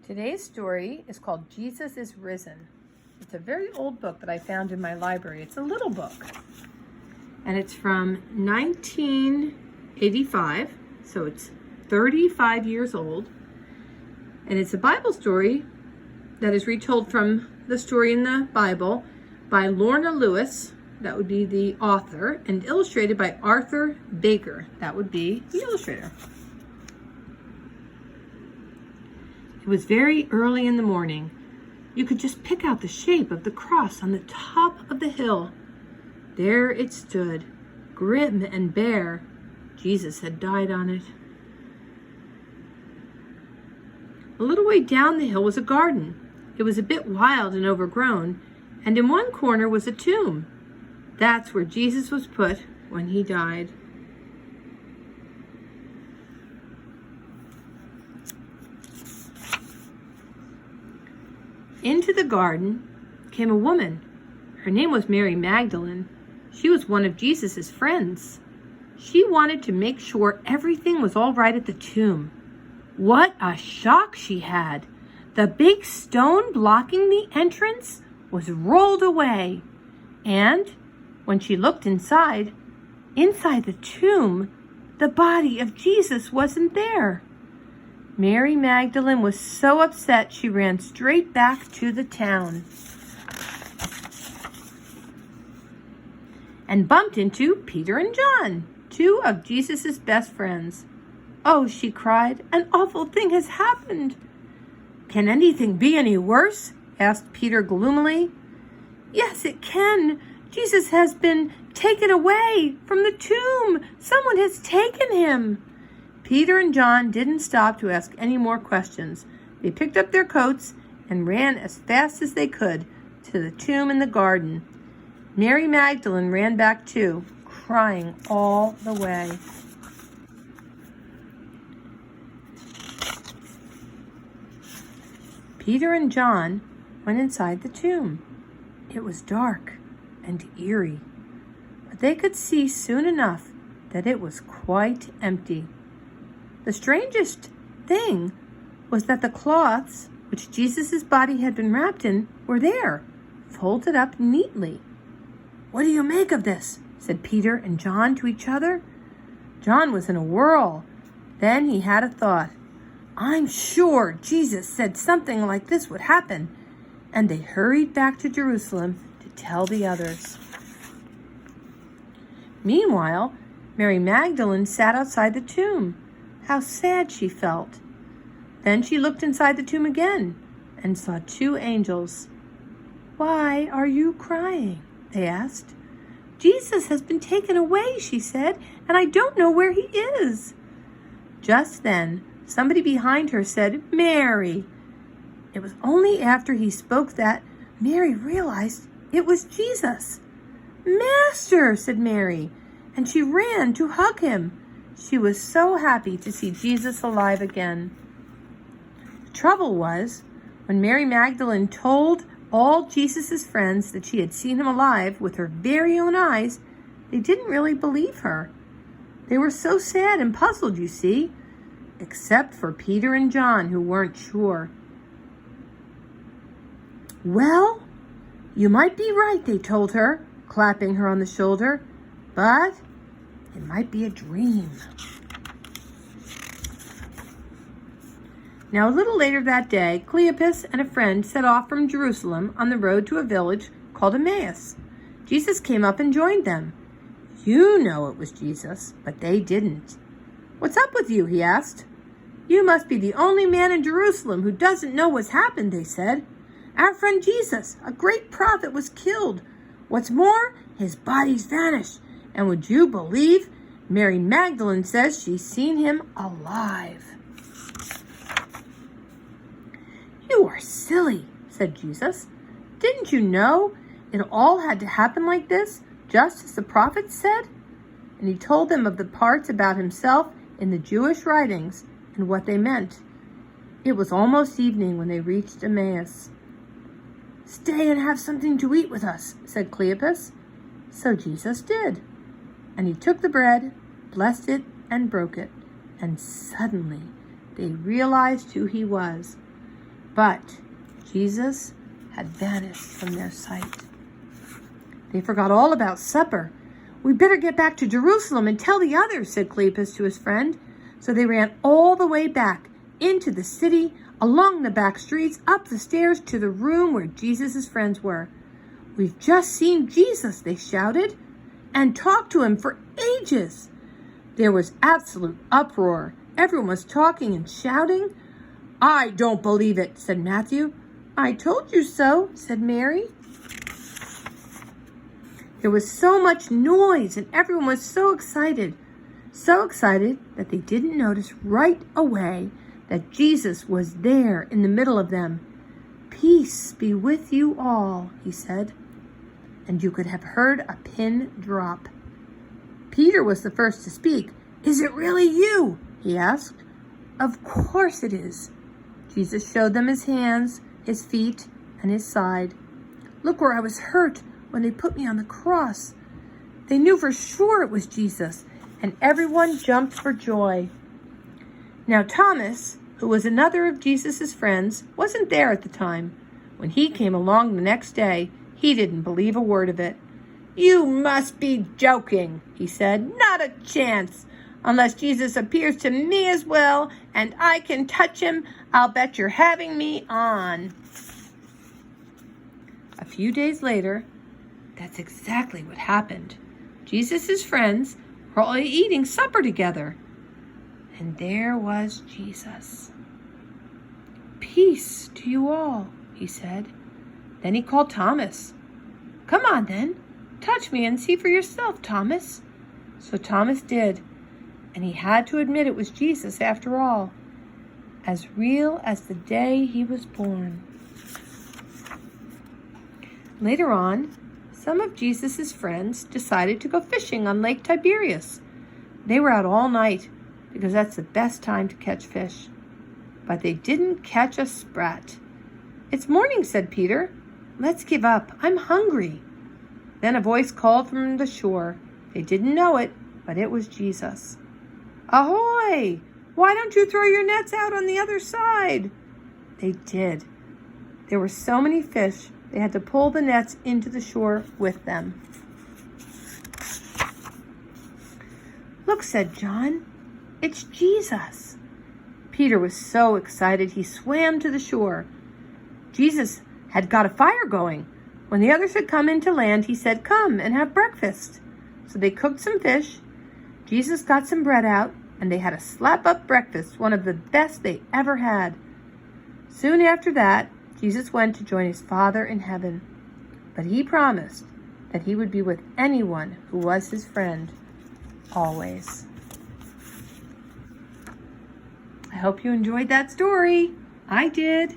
Today's story is called Jesus is Risen. It's a very old book that I found in my library. It's a little book, and it's from 1985, so it's 35 years old, and it's a Bible story that is retold from the story in the Bible by Lorna Lewis, that would be the author, and illustrated by Arthur Baker, that would be the illustrator. It was very early in the morning. You could just pick out the shape of the cross on the top of the hill. There it stood, grim and bare. Jesus had died on it. A little way down the hill was a garden. It was a bit wild and overgrown, and in one corner was a tomb. That's where Jesus was put when he died. Into the garden came a woman. Her name was Mary Magdalene. She was one of Jesus's friends. She wanted to make sure everything was all right at the tomb. What a shock she had! The big stone blocking the entrance was rolled away. And when she looked inside the tomb, the body of Jesus wasn't there. Mary Magdalene was so upset she ran straight back to the town and bumped into Peter and John, two of Jesus's best friends. "Oh," she cried, "an awful thing has happened." "Can anything be any worse?" asked Peter gloomily. "Yes, it can. Jesus has been taken away from the tomb. Someone has taken him." Peter and John didn't stop to ask any more questions. They picked up their coats and ran as fast as they could to the tomb in the garden. Mary Magdalene ran back too, crying all the way. Peter and John went inside the tomb. It was dark and eerie, but they could see soon enough that it was quite empty. The strangest thing was that the cloths which Jesus' body had been wrapped in were there, folded up neatly. "What do you make of this?" said Peter and John to each other. John was in a whirl. Then he had a thought. "I'm sure Jesus said something like this would happen." And they hurried back to Jerusalem to tell the others. Meanwhile, Mary Magdalene sat outside the tomb. How sad she felt. Then she looked inside the tomb again and saw two angels. "Why are you crying?" they asked. "Jesus has been taken away," she said, "and I don't know where he is." Just then, somebody behind her said, "Mary." It was only after he spoke that Mary realized it was Jesus. "Master," said Mary, and she ran to hug him. She was so happy to see Jesus alive again. The trouble was, when Mary Magdalene told all Jesus' friends that she had seen him alive with her very own eyes, they didn't really believe her. They were so sad and puzzled, you see, except for Peter and John, who weren't sure. "Well, you might be right," they told her, clapping her on the shoulder, "but it might be a dream." Now, a little later that day, Cleopas and a friend set off from Jerusalem on the road to a village called Emmaus. Jesus came up and joined them. You know it was Jesus, but they didn't. "What's up with you?" he asked. "You must be the only man in Jerusalem who doesn't know what's happened," they said. "Our friend Jesus, a great prophet, was killed. What's more, his body's vanished. And would you believe, Mary Magdalene says she's seen him alive." "You are silly," said Jesus. "Didn't you know it all had to happen like this, just as the prophets said?" And he told them of the parts about himself in the Jewish writings and what they meant. It was almost evening when they reached Emmaus. "Stay and have something to eat with us," said Cleopas. So Jesus did. And he took the bread, blessed it, and broke it. And suddenly they realized who he was. But Jesus had vanished from their sight. They forgot all about supper. "We better get back to Jerusalem and tell the others," said Cleopas to his friend. So they ran all the way back into the city, along the back streets, up the stairs to the room where Jesus' friends were. "We've just seen Jesus," they shouted, "and talked to him for ages." There was absolute uproar. Everyone was talking and shouting. "I don't believe it," said Matthew. "I told you so," said Mary. There was so much noise and everyone was so excited that they didn't notice right away that Jesus was there in the middle of them. "Peace be with you all," he said, and you could have heard a pin drop. Peter was the first to speak. "Is it really you?" he asked. "Of course it is." Jesus showed them his hands, his feet, and his side. "Look where I was hurt when they put me on the cross." They knew for sure it was Jesus, and everyone jumped for joy. Now Thomas, who was another of Jesus' friends, wasn't there at the time. When he came along the next day, he didn't believe a word of it. "You must be joking," he said. "Not a chance. Unless Jesus appears to me as well, and I can touch him, I'll bet you're having me on." A few days later, that's exactly what happened. Jesus' friends were all eating supper together. And there was Jesus. "Peace to you all," he said. Then he called Thomas. "Come on then, touch me and see for yourself, Thomas." So Thomas did, and he had to admit it was Jesus after all, as real as the day he was born. Later on, some of Jesus' friends decided to go fishing on Lake Tiberias. They were out all night because that's the best time to catch fish. But they didn't catch a sprat. "It's morning," said Peter. "Let's give up. I'm hungry." Then a voice called from the shore. They didn't know it, but it was Jesus. "Ahoy! Why don't you throw your nets out on the other side?" They did. There were so many fish, they had to pull the nets into the shore with them. "Look," said John, "it's Jesus." Peter was so excited he swam to the shore. Jesus had got a fire going. When the others had come into land, he said, "Come and have breakfast." So they cooked some fish. Jesus got some bread out, and they had a slap-up breakfast, one of the best they ever had. Soon after that, Jesus went to join his Father in heaven. But he promised that he would be with anyone who was his friend, always. I hope you enjoyed that story. I did.